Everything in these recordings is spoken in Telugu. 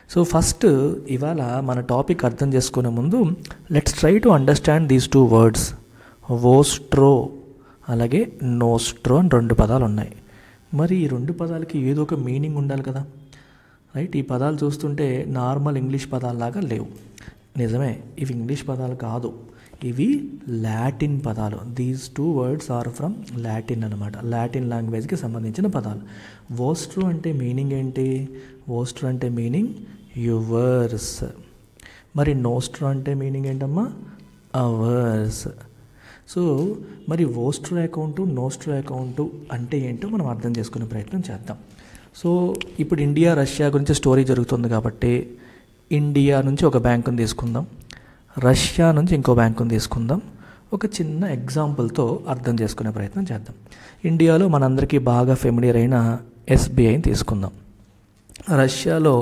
సో ఫస్ట్ ఇవాళ మన టాపిక్ అర్థం చేసుకునే ముందు let's try to understand these two words. Vostro అలాగే నోస్ట్రో అని రెండు పదాలు ఉన్నాయి. మరి ఈ రెండు పదాలకి ఏదో ఒక మీనింగ్ ఉండాలి కదా, రైట్? ఈ పదాలు చూస్తుంటే నార్మల్ ఇంగ్లీష్ పదాలలాగా లేవు. నిజమే, ఇవి ఇంగ్లీష్ పదాలు కాదు, ఇవి లాటిన్ పదాలు. These two words are from Latin అనమాట. లాటిన్ లాంగ్వేజ్కి సంబంధించిన పదాలు. వోస్ట్రో అంటే మీనింగ్ ఏంటి? వోస్ట్రో అంటే మీనింగ్ యువర్స్. మరి నోస్ట్రో అంటే మీనింగ్ ఏంటమ్మా? అవర్స్. సో మరి వోస్ట్రో అకౌంటు నోస్ట్రో అకౌంటు అంటే ఏంటో మనం అర్థం చేసుకునే ప్రయత్నం చేద్దాం. సో ఇప్పుడు ఇండియా రష్యా గురించి స్టోరీ జరుగుతుంది కాబట్టి ఇండియా నుంచి ఒక బ్యాంకుని తీసుకుందాం, రష్యా నుంచి ఇంకో బ్యాంకుని తీసుకుందాం. ఒక చిన్న ఎగ్జాంపుల్తో అర్థం చేసుకునే ప్రయత్నం చేద్దాం. ఇండియాలో మనందరికీ బాగా ఫెమిలియర్ అయిన ఎస్బీఐని తీసుకుందాం. రష్యాలో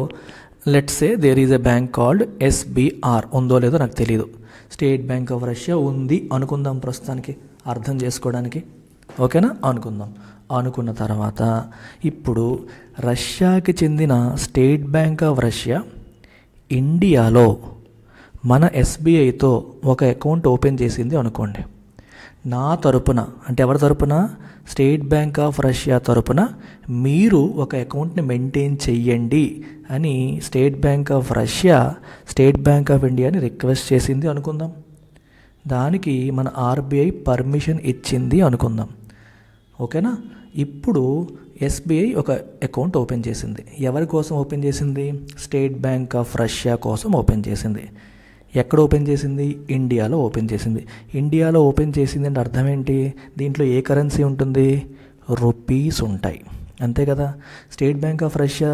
let's say there is a bank called SBR. ఉందో లేదో నాకు తెలియదు. స్టేట్ బ్యాంక్ ఆఫ్ రష్యా ఉంది అనుకుందాం ప్రస్తుతానికి అర్థం చేసుకోవడానికి. ఓకేనా? అనుకుందాం. అనుకున్న తర్వాత ఇప్పుడు రష్యాకి చెందిన స్టేట్ బ్యాంక్ ఆఫ్ రష్యా ఇండియాలో మన ఎస్బీఐతో ఒక అకౌంట్ ఓపెన్ చేసింది అనుకోండి. నా తరపున, అంటే ఎవరి తరపున? స్టేట్ బ్యాంక్ ఆఫ్ రష్యా తరపున మీరు ఒక అకౌంట్ని మెయింటైన్ చెయ్యండి అని state bank of Russia state bank of ఇండియాని రిక్వెస్ట్ చేసింది అనుకుందాం. దానికి మన ఆర్బీఐ పర్మిషన్ ఇచ్చింది అనుకుందాం. ఓకేనా? ఇప్పుడు ఎస్బీఐ ఒక అకౌంట్ ఓపెన్ చేసింది. ఎవరి కోసం ఓపెన్ చేసింది? స్టేట్ బ్యాంక్ ఆఫ్ రష్యా కోసం ఓపెన్ చేసింది. ఎక్కడ ఓపెన్ చేసింది? ఇండియాలో ఓపెన్ చేసింది. ఇండియాలో ఓపెన్ చేసింది అంటే అర్థం ఏంటి? దీంట్లో ఏ కరెన్సీ ఉంటుంది? రూపీస్ ఉంటాయి, అంతే కదా. State bank of Russia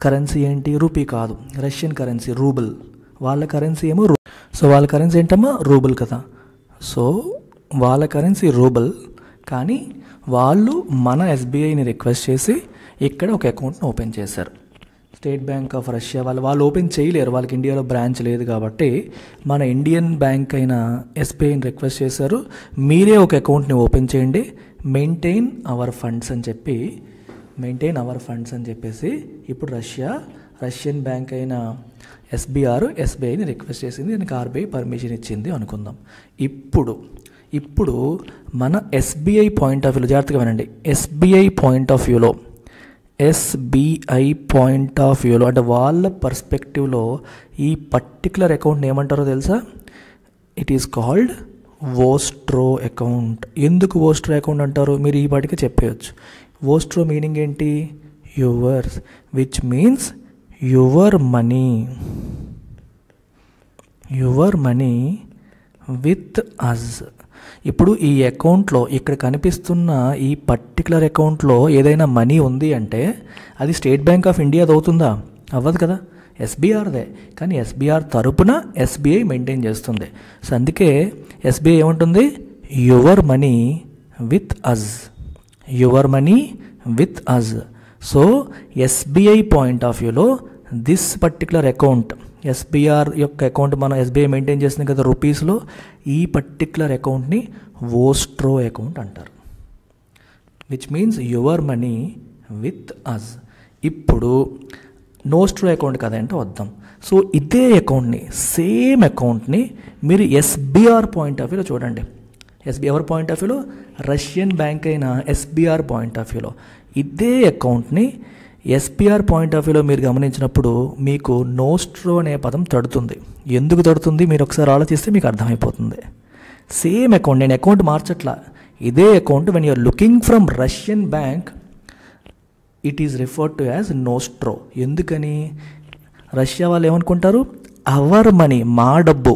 currency ఏంటి? రూపీ కాదు, రష్యన్ కరెన్సీ రూబుల్. వాళ్ళ కరెన్సీ ఏమో సో వాళ్ళ కరెన్సీ ఏంటమ్మా? రూబుల్ కదా. సో వాళ్ళ కరెన్సీ రూబుల్, కానీ వాళ్ళు మన ఎస్బీఐని రిక్వెస్ట్ చేసి ఇక్కడ ఒక అకౌంట్ని ఓపెన్ చేశారు. స్టేట్ బ్యాంక్ ఆఫ్ రష్యా వాళ్ళు ఓపెన్ చేయలేరు, వాళ్ళకి ఇండియాలో బ్రాంచ్ లేదు కాబట్టి మన ఇండియన్ బ్యాంక్ అయిన ఎస్బీఐని రిక్వెస్ట్ చేశారు, మీరే ఒక అకౌంట్ని ఓపెన్ చేయండి, మెయింటైన్ అవర్ ఫండ్స్ అని చెప్పేసి ఇప్పుడు రష్యన్ బ్యాంక్ అయిన ఎస్బీఐని రిక్వెస్ట్ చేసింది. దానికి ఆర్బీఐ పర్మిషన్ ఇచ్చింది అనుకుందాం. ఇప్పుడు మన ఎస్బీఐ పాయింట్ ఆఫ్ వ్యూలో జాగ్రత్తగా వినండి. ఎస్బీఐ పాయింట్ ఆఫ్ వ్యూలో అంటే వాళ్ళ పర్స్పెక్టివ్లో ఈ పర్టికులర్ అకౌంట్ని ఏమంటారో తెలుసా? It is called vostro account. ఎందుకు వోస్ట్రో అకౌంట్ అంటారు? మీరు ఈ పాటికి చెప్పేయచ్చు. వోస్ట్రో మీనింగ్ ఏంటి? Yours, which means your money with us. ఇప్పుడు ఈ అకౌంట్లో ఇక్కడ కనిపిస్తున్న ఈ పర్టికులర్ అకౌంట్లో ఏదైనా మనీ ఉంది అంటే అది స్టేట్ బ్యాంక్ ఆఫ్ ఇండియాది అవుతుందా? అవ్వదు కదా, ఎస్బీఆర్దే. కానీ ఎస్బీఆర్ తరపున ఎస్బీఐ మెయింటైన్ చేస్తుంది. సో అందుకే ఎస్బీఐ ఏముంటుంది? Your money with us. So SBI point of వ్యూలో దిస్ పర్టికులర్ అకౌంట్, ఎస్బీఆర్ యొక్క అకౌంట్ మన ఎస్బీఐ మెయింటైన్ చేస్తుంది కదా రూపీస్లో, ఈ పర్టికులర్ అకౌంట్ని వోస్ట్రో అకౌంట్ అంటారు, which means your money with us. ఇప్పుడు నోస్ట్రో అకౌంట్ కదంటే వద్దాం. సో ఇదే అకౌంట్ని, సేమ్ అకౌంట్ని మీరు ఎస్బీఆర్ పాయింట్ ఆఫ్ వ్యూలో చూడండి. ఎవరి పాయింట్ ఆఫ్ వ్యూలో? రష్యన్ బ్యాంక్ అయిన ఎస్బీఆర్ పాయింట్ ఆఫ్ వ్యూలో ఇదే అకౌంట్ని ఎస్బీఆర్ పాయింట్ ఆఫ్ వ్యూలో మీరు గమనించినప్పుడు మీకు నోస్ట్రో అనే పదం తడుతుంది. ఎందుకు తడుతుంది మీరు ఒకసారి ఆలోచిస్తే మీకు అర్థమైపోతుంది. సేమ్ అకౌంట్, నేను అకౌంట్ మార్చట్లా, ఇదే account when you are looking from Russian bank it is referred to as nostro. ఎందుకని? రష్యా వాళ్ళు ఏమనుకుంటారు? అవర్ మనీ, మా డబ్బు,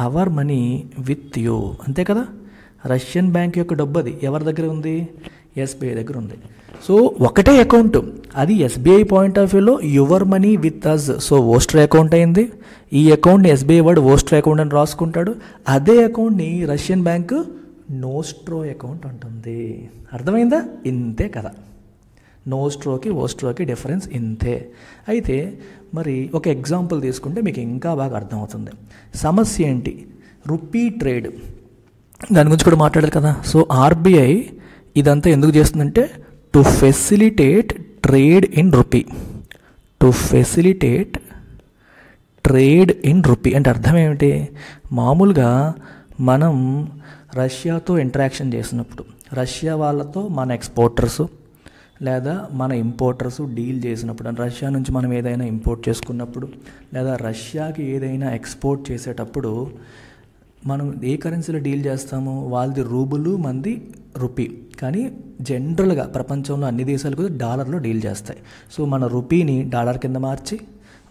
అవర్ మనీ విత్ యూ, అంతే కదా. రష్యన్ బ్యాంక్ యొక్క డబ్బు అది ఎవరి దగ్గర ఉంది? ఎస్బీఐ దగ్గర ఉంది. సో ఒకటే అకౌంట్, అది ఎస్బీఐ పాయింట్ ఆఫ్ వ్యూలో your money with us. So vostro account అయింది. ఈ అకౌంట్ని ఎస్బీఐ వాడు వోస్ట్రో అకౌంట్ అని రాసుకుంటాడు. అదే అకౌంట్ని రష్యన్ బ్యాంక్ నోస్ట్రో అకౌంట్ అంటుంది. అర్థమైందా? ఇంతే కదా. వోస్ట్రోకి డిఫరెన్స్ ఇంతే. అయితే మరి ఒక ఎగ్జాంపుల్ తీసుకుంటే మీకు ఇంకా బాగా అర్థమవుతుంది. సమస్య ఏంటి? రూపీ ట్రేడ్, దాని గురించి కూడా మాట్లాడారు కదా. సో ఆర్బీఐ ఇదంతా ఎందుకు చేస్తుందంటే to facilitate trade in rupee. To facilitate trade in rupee. అంటే అర్థం ఏమిటి? మామూలుగా మనం రష్యాతో ఇంటరాక్షన్ చేసినప్పుడు రష్యా వాళ్ళతో మన ఎక్స్పోర్టర్స్ లేదా మన ఇంపోర్టర్స్ డీల్ చేసినప్పుడు, అంటే రష్యా నుంచి మనం ఏదైనా ఇంపోర్ట్ చేసుకున్నప్పుడు లేదా రష్యాకి ఏదైనా ఎక్స్పోర్ట్ చేసేటప్పుడు మనం ఏ కరెన్సీలో డీల్ చేస్తాము? వాళ్ళది రూబులు, మంది రూపీ. కానీ జనరల్గా ప్రపంచంలో అన్ని దేశాలు కూడా డాలర్లో డీల్ చేస్తాయి. సో మన రూపీని డాలర్ కింద మార్చి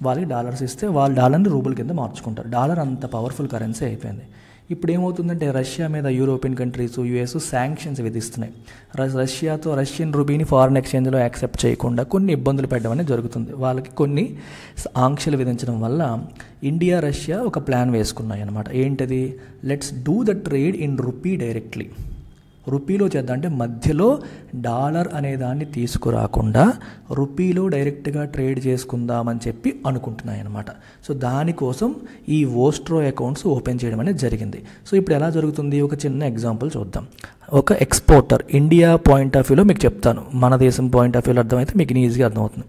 వాళ్ళకి డాలర్స్ ఇస్తే వాళ్ళు డాలర్ని రూబుల్ కింద మార్చుకుంటారు. డాలర్ అంత పవర్ఫుల్ కరెన్సీ అయిపోయింది. ఇప్పుడు ఏమవుతుందంటే రష్యా మీద యూరోపియన్ కంట్రీస్, యుఎస్ శాంక్షన్స్ విధిస్తున్నాయి. రష్యాతో రష్యన్ రూబీని ఫారెన్ ఎక్స్చేంజ్లో యాక్సెప్ట్ చేయకుండా కొన్ని ఇబ్బందులు పెట్టడం అనేది జరుగుతుంది. వాళ్ళకి కొన్ని ఆంక్షలు విధించడం వల్ల ఇండియా, రష్యా ఒక ప్లాన్ వేసుకున్నాయి అన్నమాట. ఏంటది? Let's do the trade in rupee directly. రూపీలో చేద్దాం, అంటే మధ్యలో డాలర్ అనే దాన్ని తీసుకురాకుండా రూపీలో డైరెక్ట్గా ట్రేడ్ చేసుకుందామని చెప్పి అనుకుంటున్నాయి అన్నమాట. సో దానికోసం ఈ వోస్ట్రో అకౌంట్స్ ఓపెన్ చేయడం అనేది జరిగింది. సో ఇప్పుడు ఎలా జరుగుతుంది? ఒక చిన్న ఎగ్జాంపుల్ చూద్దాం. ఒక ఎక్స్పోర్టర్, ఇండియా పాయింట్ ఆఫ్ వ్యూలో మీకు చెప్తాను, మన దేశం పాయింట్ ఆఫ్ వ్యూలో అర్థమైతే మీకు ఈజీగా అర్థమవుతుంది.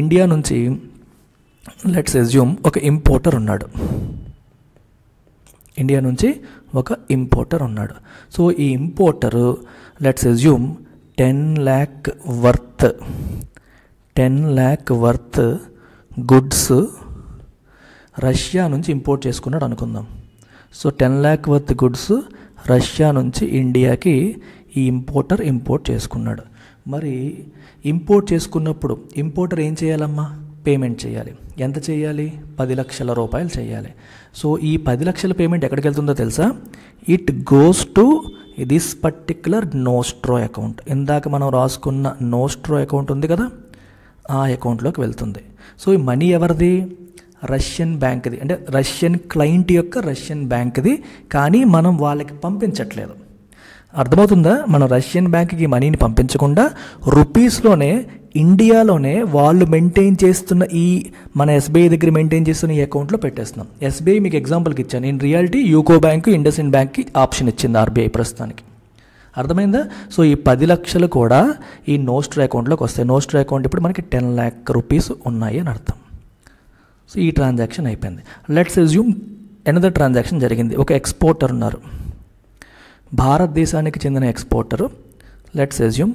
ఇండియా నుంచి లెట్స్ అజ్యూమ్ ఒక ఇంపోర్టర్ ఉన్నాడు. ఇండియా నుంచి ఒక ఇంపోర్టర్ ఉన్నాడు. సో ఈ importer let's assume 10 lakh worth goods Russia నుంచి ఇంపోర్ట్ చేసుకున్నాడు అనుకుందాం. So 10 lakh worth goods Russia నుంచి ఇండియాకి ఈ ఇంపోర్టర్ ఇంపోర్ట్ చేసుకున్నాడు. మరి ఇంపోర్ట్ చేసుకున్నప్పుడు ఇంపోర్టర్ ఏం చేయాలమ్మా? పేమెంట్ చేయాలి. ఎంత చేయాలి? 10 లక్షల రూపాయలు చేయాలి. సో ఈ 10 లక్షల పేమెంట్ ఎక్కడికి వెళ్తుందో తెలుసా? It goes to this particular nostro account. ఇందాక మనం రాసుకున్న నోస్ట్రో అకౌంట్ ఉంది కదా, ఆ అకౌంట్లోకి వెళ్తుంది. సో ఈ మనీ ఎవరిది? రష్యన్ బ్యాంక్ది, అంటే రష్యన్ క్లయింట్ యొక్క రష్యన్ బ్యాంక్ది. కానీ మనం వాళ్ళకి పంపించట్లేదు. అర్థమవుతుందా? మనం రష్యన్ బ్యాంక్కి మనీని పంపించకుండా రూపీస్లోనే ఇండియాలోనే వాళ్ళు మెయింటైన్ చేస్తున్న ఈ మన ఎస్బీఐ దగ్గర మెయింటైన్ చేస్తున్న ఈ అకౌంట్లో పెట్టేస్తున్నాం. ఎస్బీఐ మీకు ఎగ్జాంపుల్కి ఇచ్చాను. In reality UCO bank, IndusInd బ్యాంక్కి ఆప్షన్ ఇచ్చింది ఆర్బీఐ ప్రస్తుతానికి. అర్థమైందా? సో ఈ 10 లక్షలు కూడా ఈ నోస్ట్రో అకౌంట్లోకి వస్తాయి. నోస్ట్రో అకౌంట్ ఇప్పుడు మనకి 10 lakh రూపీస్ ఉన్నాయి అని అర్థం. సో ఈ ట్రాన్సాక్షన్ అయిపోయింది. లెట్స్ అజ్యూమ్ ఎనదర్ ట్రాన్సాక్షన్ జరిగింది. ఒక ఎక్స్పోర్టర్ ఉన్నారు, భారతదేశానికి చెందిన exporter. Let's assume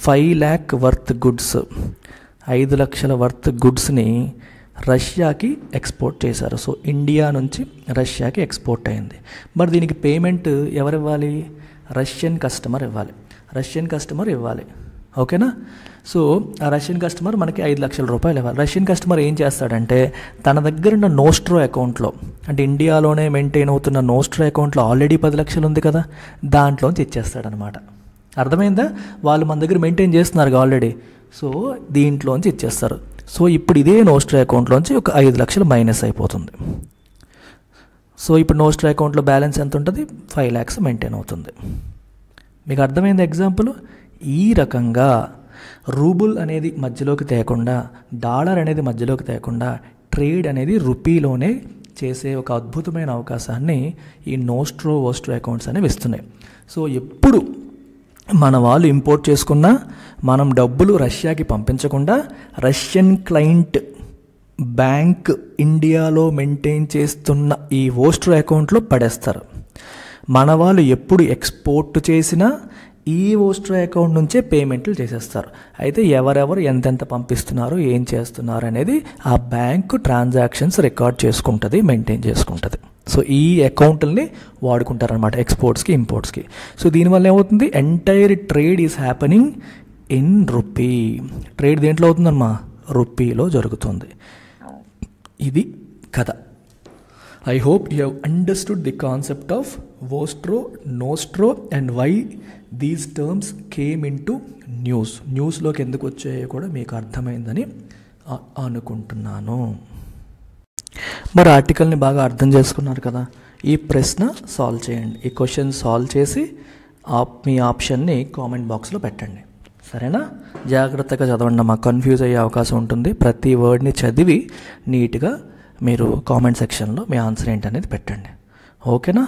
5 lakh worth goods, 5 లక్షల వర్త్ గుడ్స్ని రష్యాకి ఎక్స్పోర్ట్ చేశారు. సో ఇండియా నుంచి రష్యాకి ఎక్స్పోర్ట్ అయింది. మరి దీనికి పేమెంట్ ఎవరు ఇవ్వాలి? రష్యన్ కస్టమర్ ఇవ్వాలి. రష్యన్ కస్టమర్ ఇవ్వాలి. ఓకేనా? సో ఆ రష్యన్ కస్టమర్ మనకి 5 లక్షల రూపాయలు ఇవ్వాలి. రష్యన్ కస్టమర్ ఏం చేస్తాడంటే తన దగ్గర ఉన్న నోస్ట్రో అకౌంట్లో, అంటే ఇండియాలోనే మెయింటైన్ అవుతున్న నోస్ట్రో అకౌంట్లో ఆల్రెడీ 10 లక్షలు ఉంది కదా, దాంట్లోంచి ఇచ్చేస్తాడనమాట. అర్థమైందా? వాళ్ళు మన దగ్గర మెయింటైన్ చేస్తున్నారు ఆల్రెడీ. సో దీంట్లోంచి ఇచ్చేస్తారు. సో ఇప్పుడు ఇదే నోస్ట్రో అకౌంట్లోంచి ఒక 5 లక్షలు మైనస్ అయిపోతుంది. సో ఇప్పుడు నోస్ట్రో అకౌంట్లో బ్యాలెన్స్ ఎంత ఉంటుంది? 5 lakhs మెయింటైన్ అవుతుంది. మీకు అర్థమైంది ఎగ్జాంపుల్? ఈ రకంగా రూబుల్ అనేది మధ్యలోకి తేకుండా, డాలర్ అనేది మధ్యలోకి తేకుండా ట్రేడ్ అనేది రూపీలోనే చేసే ఒక అద్భుతమైన అవకాశాన్ని ఈ నోస్ట్రో వోస్ట్రో అకౌంట్స్ అనేవి ఇస్తున్నాయి. సో ఎప్పుడు మన వాళ్ళు ఇంపోర్ట్ చేసుకున్నా మనం డబ్బులు రష్యాకి పంపించకుండా రష్యన్ క్లయింట్ బ్యాంక్ ఇండియాలో మెయింటైన్ చేస్తున్న ఈ వోస్ట్రో అకౌంట్లో పడేస్తారు. మన వాళ్ళు ఎప్పుడు ఎక్స్పోర్ట్ చేసినా ఈ వోస్ట్రో అకౌంట్ నుంచే పేమెంట్లు చేసేస్తారు. అయితే ఎవరెవరు ఎంతెంత పంపిస్తున్నారు, ఏం చేస్తున్నారు అనేది ఆ బ్యాంకు ట్రాన్సాక్షన్స్ రికార్డ్ చేసుకుంటుంది, మెయింటైన్ చేసుకుంటుంది. సో ఈ అకౌంట్లని వాడుకుంటారనమాట ఎక్స్పోర్ట్స్కి, ఇంపోర్ట్స్కి. సో దీనివల్ల ఏమవుతుంది? Entire trade is happening in rupee. Trade దేంట్లో అవుతుందమ్మా? రూపీలో జరుగుతుంది. ఇది కథ. I hope you have understood the concept of Vostro, Nostro and why these terms came into news. న్యూస్లోకి ఎందుకు వచ్చాయో కూడా మీకు అర్థమైందని అనుకుంటున్నాను. మరి ఆర్టికల్ని బాగా అర్థం చేసుకున్నారు కదా. ఈ ప్రశ్న సాల్వ్ చేయండి. ఈ క్వశ్చన్ సాల్వ్ చేసి మీ ఆప్షన్ని కామెంట్ బాక్స్లో పెట్టండి. సరేనా? జాగ్రత్తగా చదవండి. మాకు కన్ఫ్యూజ్ అయ్యే అవకాశం ఉంటుంది. ప్రతి వర్డ్ని చదివి నీట్గా మీరు కామెంట్ సెక్షన్లో మీ ఆన్సర్ ఏంటనేది పెట్టండి. ఓకేనా?